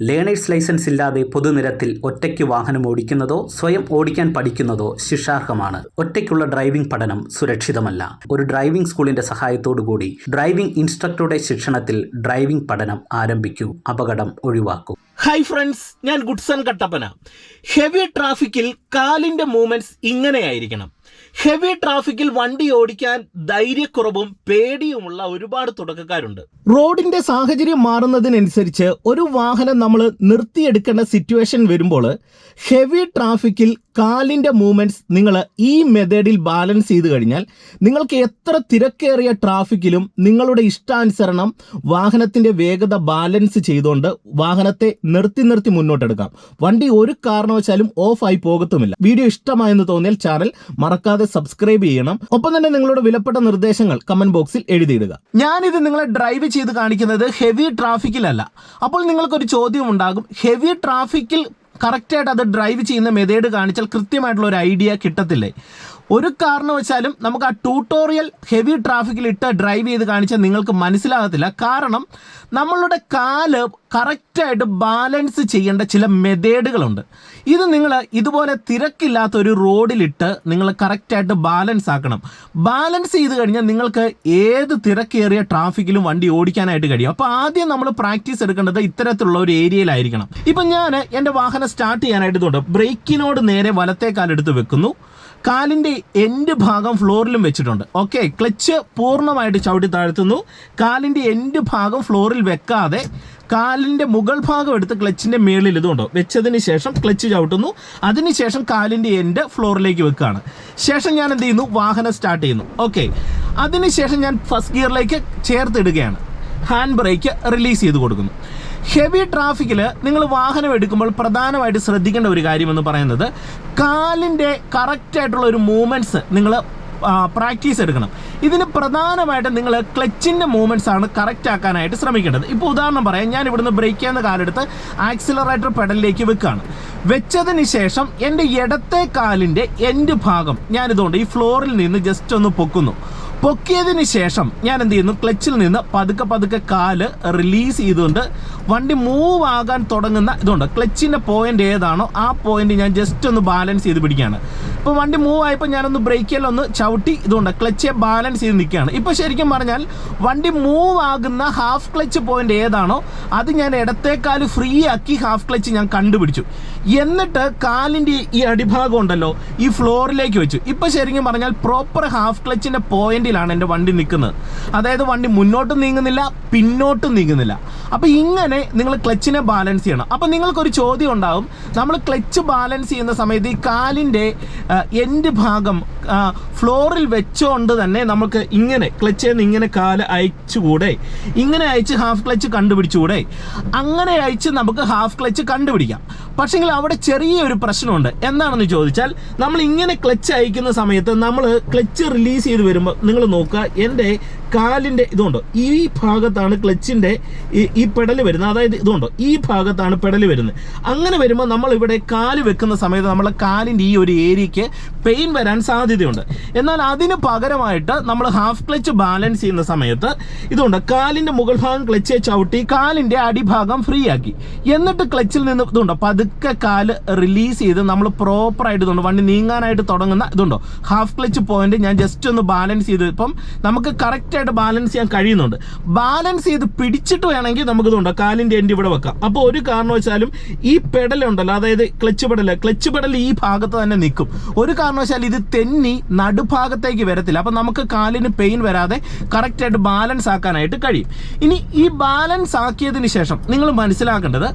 Learners licence ഇല്ലാതെ പൊതുനിരത്തിൽ ഒറ്റയ്ക്ക് വാഹനം ഓടിക്കുന്നതോ സ്വയം ഓടിക്കാൻ പഠിക്കുന്നതോ ശിക്ഷാർഹമാണ്. ഒറ്റയ്ക്കുള്ള ഡ്രൈവിംഗ് പഠനം സുരക്ഷിതമല്ല. ഒരു ഡ്രൈവിംഗ് സ്കൂളിന്റെ സഹായത്തോടുകൂടി ഡ്രൈവിംഗ് ഇൻസ്ട്രക്ടറുടെ ശിക്ഷണത്തിൽ ഡ്രൈവിംഗ് പഠനം ആരംഭിക്കൂ. അപകടം ഒഴിവാക്കൂ. ഹായ് ഫ്രണ്ട്സ്, ഞാൻ ഗുഡ്സൺ കട്ടപ്പന. ഹെവി ട്രാഫിക്കിൽ കാലിന്റെ മൂവ്മെന്റ്സ് ഇങ്ങനെയായിരിക്കണം. ഹെവി ട്രാഫിക്കിൽ വണ്ടി ഓടിക്കാൻ ധൈര്യക്കുറവും പേടിയുമുള്ള ഒരുപാട് തുടക്കക്കാരുണ്ട്. റോഡിന്റെ സാഹചര്യം മാറുന്നതിനനുസരിച്ച് ഒരു വാഹനം നമ്മൾ നിർത്തിയെടുക്കേണ്ട സിറ്റുവേഷൻ വരുമ്പോൾ ഹെവി ട്രാഫിക്കിൽ കാലിന്റെ മൂവ്മെന്റ്സ് നിങ്ങൾ ഈ മെത്തേഡിൽ ബാലൻസ് ചെയ്ത് കഴിഞ്ഞാൽ നിങ്ങൾക്ക് എത്ര തിരക്കേറിയ ട്രാഫിക്കിലും നിങ്ങളുടെ ഇഷ്ടാനുസരണം വാഹനത്തിന്റെ വേഗത ബാലൻസ് ചെയ്തുകൊണ്ട് വാഹനത്തെ നിർത്തി മുന്നോട്ടെടുക്കാം. വണ്ടി ഒരു കാരണവശാലും ഓഫായി പോകത്തുമില്ല. വീഡിയോ ഇഷ്ടമായെന്ന് തോന്നിയാൽ ചാനൽ മറക്കാതെ സബ്സ്ക്രൈബ് ചെയ്യണം. ഒപ്പം തന്നെ നിങ്ങളുടെ വിലപ്പെട്ട നിർദ്ദേശങ്ങൾ കമന്റ് ബോക്സിൽ എഴുതിയിടുക. ഞാനിത് നിങ്ങളെ ഡ്രൈവ് ചെയ്ത് കാണിക്കുന്നത് ഹെവി ട്രാഫിക്കിലല്ല. അപ്പോൾ നിങ്ങൾക്കൊരു ചോദ്യം ഉണ്ടാകും, ഹെവി ട്രാഫിക്കിൽ കറക്റ്റായിട്ട് അത് ഡ്രൈവ് ചെയ്യുന്ന മെത്തേഡ് കാണിച്ചാൽ കൃത്യമായിട്ടുള്ള ഒരു ഐഡിയ കിട്ടത്തില്ലേ? ഒരു കാരണവശാലും നമുക്ക് ആ ട്യൂട്ടോറിയൽ ഹെവി ട്രാഫിക്കിൽ ഇട്ട് ഡ്രൈവ് ചെയ്ത് കാണിച്ചാൽ നിങ്ങൾക്ക് മനസ്സിലാകത്തില്ല. കാരണം നമ്മളുടെ കാല് കറക്റ്റായിട്ട് ബാലൻസ് ചെയ്യേണ്ട ചില മെത്തേഡുകളുണ്ട്. ഇത് നിങ്ങൾ ഇതുപോലെ തിരക്കില്ലാത്ത ഒരു റോഡിലിട്ട് നിങ്ങൾ കറക്റ്റായിട്ട് ബാലൻസ് ആക്കണം. ബാലൻസ് ചെയ്ത് കഴിഞ്ഞാൽ നിങ്ങൾക്ക് ഏത് തിരക്കേറിയ ട്രാഫിക്കിലും വണ്ടി ഓടിക്കാനായിട്ട് കഴിയും. അപ്പോൾ ആദ്യം നമ്മൾ പ്രാക്ടീസ് എടുക്കേണ്ടത് ഇത്തരത്തിലുള്ള ഒരു ഏരിയയിലായിരിക്കണം. ഇപ്പം ഞാൻ എൻ്റെ വാഹനം സ്റ്റാർട്ട് ചെയ്യാനായിട്ട് ഇതുണ്ട്. ബ്രേക്കിനോട് നേരെ വലത്തേ കാലെടുത്ത് വെക്കുന്നു. കാലിൻ്റെ എൻഡ് ഭാഗം ഫ്ലോറിലും വെച്ചിട്ടുണ്ട്. ഓക്കെ, ക്ലച്ച് പൂർണ്ണമായിട്ട് ചവിട്ടി താഴ്ത്തുന്നു. കാലിൻ്റെ എൻഡ് ഭാഗം ഫ്ലോറിൽ വെക്കാതെ കാലിൻ്റെ മുകൾ ഭാഗം എടുത്ത് ക്ലച്ചിൻ്റെ മേളിൽ ഇതുണ്ടോ വെച്ചതിന് ശേഷം ക്ലച്ച് ചവിട്ടുന്നു. അതിനുശേഷം കാലിൻ്റെ എൻഡ് ഫ്ലോറിലേക്ക് വെക്കുകയാണ്. ശേഷം ഞാൻ എന്ത് ചെയ്യുന്നു, വാഹനം സ്റ്റാർട്ട് ചെയ്യുന്നു. ഓക്കെ, അതിനുശേഷം ഞാൻ ഫസ്റ്റ് ഗിയറിലേക്ക് ചേർത്തിടുകയാണ്. ഹാൻഡ് ബ്രേക്ക് റിലീസ് ചെയ്ത് കൊടുക്കുന്നു. ഹെവി ട്രാഫിക്കിൽ നിങ്ങൾ വാഹനം എടുക്കുമ്പോൾ പ്രധാനമായിട്ട് ശ്രദ്ധിക്കേണ്ട ഒരു കാര്യമെന്ന് പറയുന്നത് കാലിൻ്റെ കറക്റ്റായിട്ടുള്ള ഒരു മൂവ്മെൻറ്റ്സ് നിങ്ങൾ പ്രാക്ടീസ് എടുക്കണം. ഇതിന് പ്രധാനമായിട്ട് നിങ്ങൾ ക്ലച്ചിൻ്റെ മൂവ്മെൻറ്റ്സ് ആണ് കറക്റ്റ് ആക്കാനായിട്ട് ശ്രമിക്കേണ്ടത്. ഇപ്പോൾ ഉദാഹരണം പറയാം, ഞാൻ ഇവിടുന്ന് ബ്രേക്ക് ചെയ്യുന്ന കാലെടുത്ത് ആക്സിലറേറ്റർ പെഡലിലേക്ക് വെക്കുകയാണ്. വെച്ചതിന് ശേഷം എൻ്റെ ഇടത്തെ കാലിൻ്റെ എൻഡ് ഭാഗം ഞാനിതുകൊണ്ട് ഈ ഫ്ലോറിൽ നിന്ന് ജസ്റ്റ് ഒന്ന് പൊക്കുന്നു. പൊക്കിയതിന് ശേഷം ഞാൻ എന്ത് ചെയ്യുന്നു, ക്ലച്ചിൽ നിന്ന് പതുക്കെ കാല് റിലീസ് ചെയ്തുകൊണ്ട് വണ്ടി മൂവ് ആകാൻ തുടങ്ങുന്ന ഇതുണ്ട് ക്ലച്ചിൻ്റെ പോയിന്റ് ഏതാണോ ആ പോയിന്റ് ഞാൻ ജസ്റ്റ് ഒന്ന് ബാലൻസ് ചെയ്ത് പിടിക്കുകയാണ്. ഇപ്പോൾ വണ്ടി മൂവ് ആയപ്പോൾ ഞാനൊന്ന് ബ്രേക്കിലൊന്ന് ചവിട്ടി ഇതുണ്ട് ക്ലച്ചെ ബാലൻസ് ചെയ്ത് നിൽക്കുകയാണ്. ഇപ്പോൾ ശരിക്കും പറഞ്ഞാൽ വണ്ടി മൂവ് ആകുന്ന ഹാഫ് ക്ലച്ച് പോയിന്റ് ഏതാണോ അത് ഞാൻ ഇടത്തേക്കാല് ഫ്രീ ആക്കി ഹാഫ് ക്ലച്ച് ഞാൻ കണ്ടുപിടിച്ചു. എന്നിട്ട് കാലിൻ്റെ ഈ അടിഭാഗം ഉണ്ടല്ലോ ഈ ഫ്ലോറിലേക്ക് വെച്ചു. ഇപ്പോൾ ശരിക്കും പറഞ്ഞാൽ പ്രോപ്പർ ഹാഫ് ക്ലച്ചിൻ്റെ പോയിന്റിലാണ് എൻ്റെ വണ്ടി നിൽക്കുന്നത്. അതായത് വണ്ടി മുന്നോട്ടും നീങ്ങുന്നില്ല പിന്നോട്ടും നീങ്ങുന്നില്ല. അപ്പോൾ ഇങ്ങനെ നിങ്ങൾ ക്ലച്ചിനെ ബാലൻസ് ചെയ്യണം. അപ്പോൾ നിങ്ങൾക്കൊരു ചോദ്യം ഉണ്ടാവും, നമ്മൾ ക്ലച്ച് ബാലൻസ് ചെയ്യുന്ന സമയത്ത് ഈ കാലിൻ്റെ എൻഡ് ഭാഗം ഫ്ലോറിൽ വെച്ചുകൊണ്ട് തന്നെ നമുക്ക് ഇങ്ങനെ ക്ലച്ചിൽ നിന്ന് ഇങ്ങനെ കാല് അയച്ചുകൂടെ, ഇങ്ങനെ അയച്ച് ഹാഫ് ക്ലച്ച് കണ്ടുപിടിച്ചുകൂടെ? അങ്ങനെ അയച്ച് നമുക്ക് ഹാഫ് ക്ലച്ച് കണ്ടുപിടിക്കാം. പക്ഷേങ്കിൽ അവിടെ ചെറിയൊരു പ്രശ്നമുണ്ട്. എന്താണെന്ന് ചോദിച്ചാൽ നമ്മൾ ഇങ്ങനെ ക്ലച്ച് അയക്കുന്ന സമയത്ത് നമ്മൾ ക്ലച്ച് റിലീസ് ചെയ്ത് വരുമ്പോൾ നിങ്ങൾ നോക്കുക, എൻ്റെ കാലിൻ്റെ ഇതുണ്ടോ ഈ ഭാഗത്താണ് ക്ലച്ചിൻ്റെ ഈ പെഡൽ വരുന്നത്. അതായത് ഇതുണ്ടോ ഈ ഭാഗത്താണ് പെഡൽ വരുന്നത്. അങ്ങനെ വരുമ്പോൾ നമ്മൾ ഇവിടെ കാല് വെക്കുന്ന സമയത്ത് നമ്മളെ കാലിൻ്റെ ഈ ഒരു ഏരിയയ്ക്ക് പെയിൻ വരാൻ സാധ്യതയുണ്ട്. എന്നാൽ അതിന് പകരമായിട്ട് നമ്മൾ ഹാഫ് ക്ലച്ച് ബാലൻസ് ചെയ്യുന്ന സമയത്ത് ഇതുണ്ട് കാലിൻ്റെ മുകൾ ഭാഗം ക്ലച്ച് ചവിട്ടി കാലിൻ്റെ അടിഭാഗം ഫ്രീ ആക്കി, എന്നിട്ട് ക്ലച്ചിൽ നിന്ന് ഇതുണ്ടോ പതുക്കെ കാല് റിലീസ് ചെയ്ത് നമ്മൾ പ്രോപ്പറായിട്ട് ഇതുണ്ട് വണ്ടി നീങ്ങാനായിട്ട് തുടങ്ങുന്ന ഇതുണ്ടോ ഹാഫ് ക്ലച്ച് പോയിന്റ് ഞാൻ ജസ്റ്റ് ഒന്ന് ബാലൻസ് ചെയ്ത് ഇപ്പം നമുക്ക് കറക്റ്റായിട്ട് ബാലൻസ് ചെയ്യാൻ കഴിയുന്നുണ്ട്. ബാലൻസ് ചെയ്ത് പിടിച്ചിട്ട് വേണമെങ്കിൽ നമുക്ക് ഇതുണ്ട് കാലിൻ്റെ എൻഡ് ഇവിടെ വെക്കാം. അപ്പോൾ ഒരു കാരണവശാലും ഈ പെഡലുണ്ടല്ലോ, അതായത് ക്ലച്ച് പെഡൽ ഈ ഭാഗത്ത് തന്നെ നിൽക്കും. ഒരു കാരണവശാലും ഇത് തെന്നി നടുഭാഗത്തേക്ക് വരത്തില്ല. അപ്പം നമുക്ക് കാലിന് പെയിൻ വരാതെ കറക്റ്റായിട്ട് ബാലൻസ് ആക്കാനായിട്ട് കഴിയും. ഇനി ഈ ബാലൻസ് ആക്കിയതിന് ശേഷം നിങ്ങൾ മനസ്സിലാക്കേണ്ടത്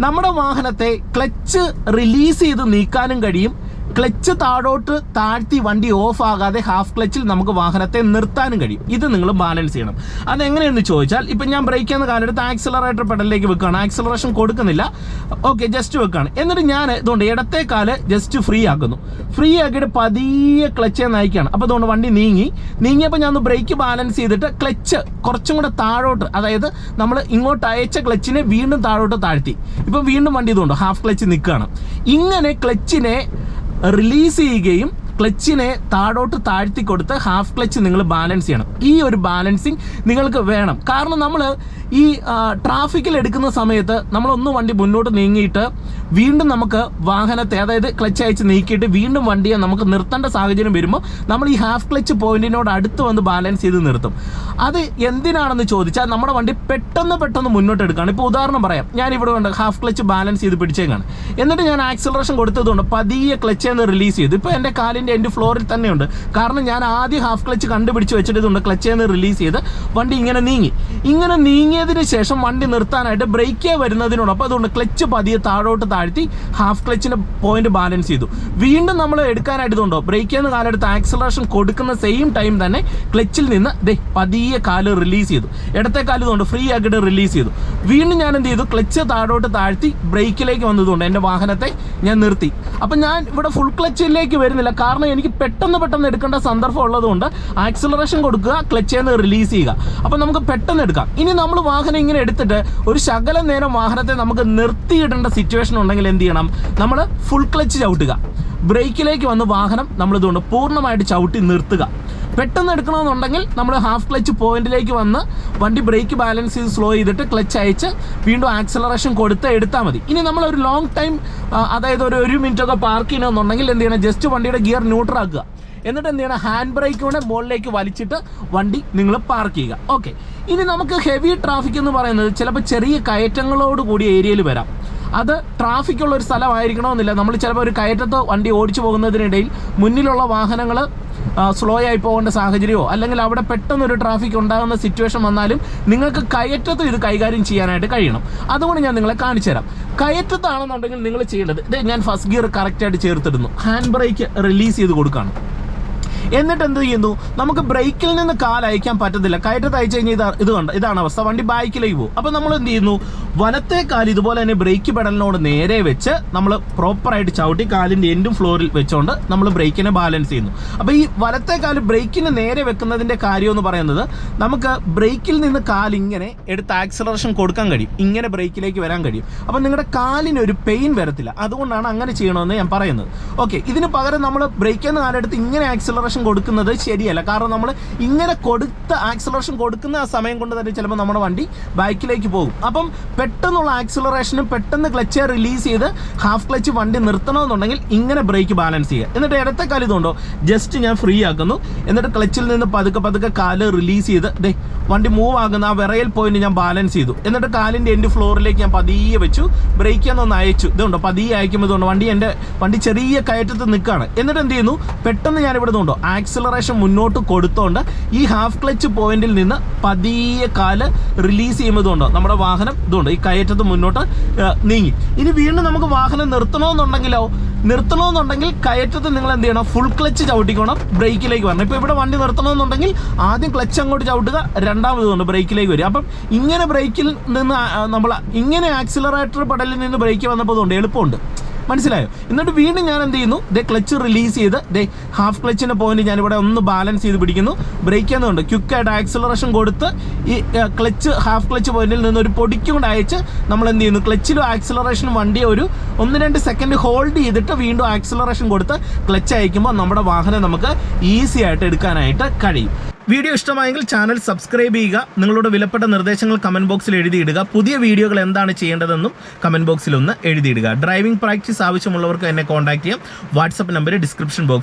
നമ്മുടെ വാഹനത്തെ ക്ലച്ച് റിലീസ് ചെയ്ത് നീക്കാനും കഴിയും, ക്ലച്ച് താഴോട്ട് താഴ്ത്തി വണ്ടി ഓഫ് ആകാതെ ഹാഫ് ക്ലച്ചിൽ നമുക്ക് വാഹനത്തെ നിർത്താനും കഴിയും. ഇത് നിങ്ങൾ ബാലൻസ് ചെയ്യണം. അതെങ്ങനെയെന്ന് ചോദിച്ചാൽ ഇപ്പം ഞാൻ ബ്രേക്ക് ചെയ്യുന്ന കാലെടുത്ത് ആക്സിലറേറ്റർ പെഡലിലേക്ക് വെക്കുകയാണ്. ആക്സിലറേഷൻ കൊടുക്കുന്നില്ല. ഓക്കെ, ജസ്റ്റ് വെക്കുകയാണ്. എന്നിട്ട് ഞാൻ ഇതുകൊണ്ട് ഇടത്തെ കാല് ജസ്റ്റ് ഫ്രീ ആക്കുന്നു. ഫ്രീ ആക്കിയിട്ട് പതിയെ ക്ലച്ചെ നയിക്കുകയാണ്. അപ്പോൾ ഇതുകൊണ്ട് വണ്ടി നീങ്ങിയപ്പോൾ ഞാൻ ഒന്ന് ബ്രേക്ക് ബാലൻസ് ചെയ്തിട്ട് ക്ലച്ച് കുറച്ചും കൂടെ താഴോട്ട്, അതായത് നമ്മൾ ഇങ്ങോട്ട് അയച്ച ക്ലച്ചിനെ വീണ്ടും താഴോട്ട് താഴ്ത്തി. ഇപ്പം വീണ്ടും വണ്ടി ഇതുകൊണ്ട് ഹാഫ് ക്ലച്ച് നിൽക്കുകയാണ്. ഇങ്ങനെ ക്ലച്ചിനെ റിലീസ് ചെയ്യുകയും ക്ലച്ചിനെ താഴോട്ട് താഴ്ത്തി കൊടുത്ത് ഹാഫ് ക്ലച്ച് നിങ്ങൾ ബാലൻസ് ചെയ്യണം. ഈ ഒരു ബാലൻസിങ് നിങ്ങൾക്ക് വേണം. കാരണം നമ്മൾ ഈ ട്രാഫിക്കിൽ എടുക്കുന്ന സമയത്ത് നമ്മളൊന്ന് വണ്ടി മുന്നോട്ട് നീങ്ങിയിട്ട് വീണ്ടും നമുക്ക് വാഹനത്തെ, അതായത് ക്ലച്ച് അയച്ച് നീക്കിയിട്ട് വീണ്ടും വണ്ടിയെ നമുക്ക് നിർത്തേണ്ട സാഹചര്യം വരുമ്പോൾ നമ്മൾ ഈ ഹാഫ് ക്ലച്ച് പോയിന്റിനോട് അടുത്ത് വന്ന് ബാലൻസ് ചെയ്ത് നിർത്തും. അത് എന്തിനാണെന്ന് ചോദിച്ചാൽ നമ്മുടെ വണ്ടി പെട്ടെന്ന് മുന്നോട്ട് എടുക്കുകയാണ്. ഇപ്പോൾ ഉദാഹരണം പറയാം, ഞാനിവിടെ കൊണ്ട് ഹാഫ് ക്ലച്ച് ബാലൻസ് ചെയ്ത് പിടിച്ചേക്കാണ്, എന്നിട്ട് ഞാൻ ആക്സിലറേഷൻ കൊടുത്തതുകൊണ്ട് പതിയെ ക്ലച്ചിൽ നിന്ന് റിലീസ് ചെയ്തു. ഇപ്പോൾ എൻ്റെ കാലിൻ്റെ എൻ്റെ ഫ്ലോറിൽ തന്നെയുണ്ട്, കാരണം ഞാൻ ആദ്യം ഹാഫ് ക്ലച്ച് കണ്ടുപിടിച്ച് വെച്ചിട്ടുണ്ട്. ക്ലച്ചിൽ നിന്ന് റിലീസ് ചെയ്ത് വണ്ടി ഇങ്ങനെ നീങ്ങിയതിന് ശേഷം വണ്ടി നിർത്താനായിട്ട് ബ്രേക്കേ വരുന്നതിനോടൊപ്പം അതുകൊണ്ട് ക്ലച്ച് പതിയെ താഴോട്ട് താഴ്ത്തി ഹാഫ് ക്ലച്ചിൻ്റെ പോയിന്റ് ബാലൻസ് ചെയ്തു. വീണ്ടും നമ്മൾ എടുക്കാനായിട്ടുണ്ട് ബ്രേക്കിൽ നിന്ന് കാലെടുത്ത് ആക്സിലറേഷൻ കൊടുക്കുന്ന സെയിം ടൈം തന്നെ ക്ലച്ചിൽ നിന്ന് പതിയെ കാല് റിലീസ് ചെയ്തു. ഇടത്തെ കാല് കൊണ്ട് ഫ്രീ ആക്കിയിട്ട് റിലീസ് ചെയ്തു. വീണ്ടും ഞാൻ എന്ത് ചെയ്തു, ക്ലച്ച് താഴോട്ട് താഴ്ത്തി ബ്രേക്കിലേക്ക് വന്നതുകൊണ്ട് എൻ്റെ വാഹനത്തെ ഞാൻ നിർത്തി. അപ്പം ഞാൻ ഇവിടെ ഫുൾ ക്ലച്ചിലേക്ക് വരുന്നില്ല, കാരണം എനിക്ക് പെട്ടെന്ന് എടുക്കേണ്ട സന്ദർഭം ഉള്ളതുകൊണ്ട് ആക്സിലറേഷൻ കൊടുക്കുക, ക്ലച്ചിൽ നിന്ന് റിലീസ് ചെയ്യുക. അപ്പം നമുക്ക് പെട്ടെന്ന് എടുക്കാം. ഇനി നമ്മൾ വാഹനം ഇങ്ങനെ എടുത്തിട്ട് ഒരു ശകലം നേരം വാഹനത്തെ നമുക്ക് നിർത്തിയിടേണ്ട സിറ്റുവേഷൻ ഉണ്ടെങ്കിൽ എന്ത് ചെയ്യണം, നമ്മൾ ഫുൾ ക്ലച്ച് ചവിട്ടുക, ബ്രേക്കിലേക്ക് വന്ന് വാഹനം നമ്മളിതുകൊണ്ട് പൂർണ്ണമായിട്ട് ചവിട്ടി നിർത്തുക. പെട്ടെന്ന് എടുക്കണമെന്നുണ്ടെങ്കിൽ നമ്മൾ ഹാഫ് ക്ലച്ച് പോയിന്റിലേക്ക് വന്ന് വണ്ടി ബ്രേക്ക് ബാലൻസ് ചെയ്ത് സ്ലോ ചെയ്തിട്ട് ക്ലച്ച് അയച്ച് വീണ്ടും ആക്സിലറേഷൻ കൊടുത്ത് എടുത്താൽ മതി. ഇനി നമ്മളൊരു ലോങ് ടൈം, അതായത് ഒരു മിനിറ്റൊക്കെ പാർക്ക് ചെയ്യണമെന്നുണ്ടെങ്കിൽ എന്ത് ചെയ്യണം, ജസ്റ്റ് വണ്ടിയുടെ ഗിയർ ന്യൂട്രൽ ആക്കുക, എന്നിട്ട് എന്ത് ചെയ്യണം, ഹാൻഡ് ബ്രേക്ക് കൊണ്ട് മുകളിലേക്ക് വലിച്ചിട്ട് വണ്ടി നിങ്ങൾ പാർക്ക് ചെയ്യുക. ഓക്കെ, ഇനി നമുക്ക് ഹെവി ട്രാഫിക് എന്ന് പറയുന്നത് ചിലപ്പോൾ ചെറിയ കയറ്റങ്ങളോട് കൂടിയ ഏരിയയിൽ വരാം. അത് ട്രാഫിക്കുള്ള ഒരു സ്ഥലമായിരിക്കണമെന്നില്ല. നമ്മൾ ചിലപ്പോൾ ഒരു കയറ്റത്ത് വണ്ടി ഓടിച്ചു പോകുന്നതിനിടയിൽ മുന്നിലുള്ള വാഹനങ്ങൾ സ്ലോ ആയി പോകേണ്ട സാഹചര്യമോ അല്ലെങ്കിൽ അവിടെ പെട്ടെന്നൊരു ട്രാഫിക് ഉണ്ടാകുന്ന സിറ്റുവേഷൻ വന്നാലും നിങ്ങൾക്ക് കയറ്റത്ത് ഇത് കൈകാര്യം ചെയ്യാനായിട്ട് കഴിയണം. അതുകൊണ്ട് ഞാൻ നിങ്ങളെ കാണിച്ചു തരാം. കയറ്റത്താണെന്നുണ്ടെങ്കിൽ നിങ്ങൾ ചെയ്യേണ്ടത്, ഞാൻ ഫസ്റ്റ് ഗിയർ കറക്റ്റായിട്ട് ചേർത്തിടുന്നു, ഹാൻഡ് ബ്രേക്ക് റിലീസ് ചെയ്ത് കൊടുക്കുകയാണ്. എന്നിട്ട് എന്ത് ചെയ്യുന്നു, നമുക്ക് ബ്രേക്കിൽ നിന്ന് കാൽ അയക്കാൻ പറ്റത്തില്ല. കയറ്റത്ത് അയച്ചു കഴിഞ്ഞാൽ ഇതാണ് അവസ്ഥ, വണ്ടി ബാക്കിലേക്ക് പോകും. അപ്പോൾ നമ്മൾ എന്ത് ചെയ്യുന്നു, വലത്തെ കാൽ ഇതുപോലെ തന്നെ ബ്രേക്ക് പെഡലിനോട് നേരെ വെച്ച് നമ്മൾ പ്രോപ്പറായിട്ട് ചവിട്ടി കാലിൻ്റെ എൻഡും ഫ്ലോറിൽ വെച്ചുകൊണ്ട് നമ്മൾ ബ്രേക്കിനെ ബാലൻസ് ചെയ്യുന്നു. അപ്പോൾ ഈ വലത്തെ കാല് ബ്രേക്കിന് നേരെ വെക്കുന്നതിൻ്റെ കാര്യം എന്ന് പറയുന്നത്, നമുക്ക് ബ്രേക്കിൽ നിന്ന് കാലിങ്ങനെ എടുത്ത് ആക്സിലറേഷൻ കൊടുക്കാൻ കഴിയും, ഇങ്ങനെ ബ്രേക്കിലേക്ക് വരാൻ കഴിയും. അപ്പോൾ നിങ്ങളുടെ കാലിനൊരു പെയിൻ വരത്തില്ല. അതുകൊണ്ടാണ് അങ്ങനെ ചെയ്യണമെന്ന് ഞാൻ പറയുന്നത്. ഓക്കെ, ഇതിന് പകരം നമ്മൾ ബ്രേക്കിൽ നിന്ന് കാലെടുത്ത് ഇങ്ങനെ ആക്സിലറേഷൻ കൊടുക്കുന്നത് ശരിയല്ല, കാരണം നമ്മൾ ഇങ്ങനെ കൊടുത്ത് ആക്സിലറേഷൻ കൊടുക്കുന്ന ആ സമയം കൊണ്ട് തന്നെ ചിലപ്പോൾ നമ്മുടെ വണ്ടി ബാക്കിലേക്ക് പോകും. അപ്പം പെട്ടെന്നുള്ള ആക്സിലറേഷനും പെട്ടെന്ന് ക്ലച്ച് റിലീസ് ചെയ്ത് ഹാഫ് ക്ലച്ച് വണ്ടി നിർത്തണമെന്നുണ്ടെങ്കിൽ ഇങ്ങനെ ബ്രേക്ക് ബാലൻസ് ചെയ്യുക. എന്നിട്ട് ഇടത്തെ കാല് ഇതുണ്ടോ ജസ്റ്റ് ഞാൻ ഫ്രീ ആക്കുന്നു, എന്നിട്ട് ക്ലച്ചിൽ നിന്ന് പതുക്കെ കാല് റിലീസ് ചെയ്ത് വണ്ടി മൂവ് ആകുന്ന ആ വിറയൽ പോയിന്റ് ഞാൻ ബാലൻസ് ചെയ്തു. എന്നിട്ട് കാലിൻ്റെ എൻഡ് ഫ്ലോറിലേക്ക് ഞാൻ പതിയെ വെച്ചു, ബ്രേക്ക് ഒന്ന് അയച്ചു. ഇതുണ്ടോ പതിയെ അയക്കുമ്പോൾ ഇതുകൊണ്ട് വണ്ടി ചെറിയ കയറ്റത്ത് നിൽക്കുകയാണ്. എന്നിട്ട് എന്ത് ചെയ്യുന്നു, പെട്ടെന്ന് ഞാൻ ഇവിടെ നിന്നുണ്ടോ ആക്സിലറേഷൻ മുന്നോട്ട് കൊടുത്തോണ്ട് ഈ ഹാഫ് ക്ലച്ച് പോയിന്റിൽ നിന്ന് പതിയെ കാല് റിലീസ് ചെയ്യുന്നതുകൊണ്ടോ നമ്മുടെ വാഹനം ഇതുകൊണ്ട് ഈ കയറ്റത്ത് മുന്നോട്ട് നീങ്ങി. ഇനി വീണ്ടും നമുക്ക് വാഹനം നിർത്തണമെന്നുണ്ടെങ്കിൽ കയറ്റത്ത് നിങ്ങൾ എന്ത് ചെയ്യണം, ഫുൾ ക്ലച്ച് ചവിട്ടിക്കണം, ബ്രേക്കിലേക്ക് വരണം. ഇപ്പോൾ ഇവിടെ വണ്ടി നിർത്തണമെന്നുണ്ടെങ്കിൽ ആദ്യം ക്ലച്ച് അങ്ങോട്ട് ചവിട്ടുക, രണ്ടാമതുകൊണ്ട് ബ്രേക്കിലേക്ക് വരിക. അപ്പം ഇങ്ങനെ ബ്രേക്കിൽ നിന്ന് നമ്മൾ ഇങ്ങനെ ആക്സിലറേറ്റർ പെഡലിൽ നിന്ന് ബ്രേക്ക് വന്നപ്പോൾ അതുകൊണ്ട് എളുപ്പമുണ്ട്, മനസ്സിലായോ? എന്നിട്ട് വീണ്ടും ഞാൻ എന്ത് ചെയ്യുന്നു, ക്ലച്ച് റിലീസ് ചെയ്ത് ഹാഫ് ക്ലച്ചിൻ്റെ പോയിന്റ് ഞാനിവിടെ ഒന്ന് ബാലൻസ് ചെയ്ത് പിടിക്കുന്നു, ബ്രേക്ക് ചെയ്യുന്നുണ്ട്, ക്വിക്കായിട്ട് ആക്സിലറേഷൻ കൊടുത്ത് ഈ ക്ലച്ച് ഹാഫ് ക്ലച്ച് പോയിന്റിൽ നിന്ന് ഒരു പൊടിക്കും കൊണ്ട് അയച്ച് നമ്മൾ എന്ത് ചെയ്യുന്നു, ക്ലച്ചിലും ആക്സിലറേഷനും വണ്ടി ഒരു 1-2 സെക്കൻഡ് ഹോൾഡ് ചെയ്തിട്ട് വീണ്ടും ആക്സിലറേഷൻ കൊടുത്ത് ക്ലച്ച് അയക്കുമ്പോൾ നമ്മുടെ വാഹനം നമുക്ക് ഈസി ആയിട്ട് എടുക്കാനായിട്ട് കഴിയും. വീഡിയോ ഇഷ്ടമായെങ്കിൽ ചാനൽ സബ്സ്ക്രൈബ് ചെയ്യുക. നിങ്ങളുടെ വിലപ്പെട്ട നിർദ്ദേശങ്ങൾ കമൻറ്റ് ബോക്സിൽ എഴുതിയിടുക. പുതിയ വീഡിയോകൾ എന്താണ് ചെയ്യേണ്ടതെന്നും കമൻറ്റ് ബോക്സിൽ ഒന്ന് എഴുതിയിടുക. ഡ്രൈവിംഗ് പ്രാക്ടീസ് ആവശ്യമുള്ളവർക്ക് എന്നെ കോൺടാക്ട് ചെയ്യാം. WhatsApp number description box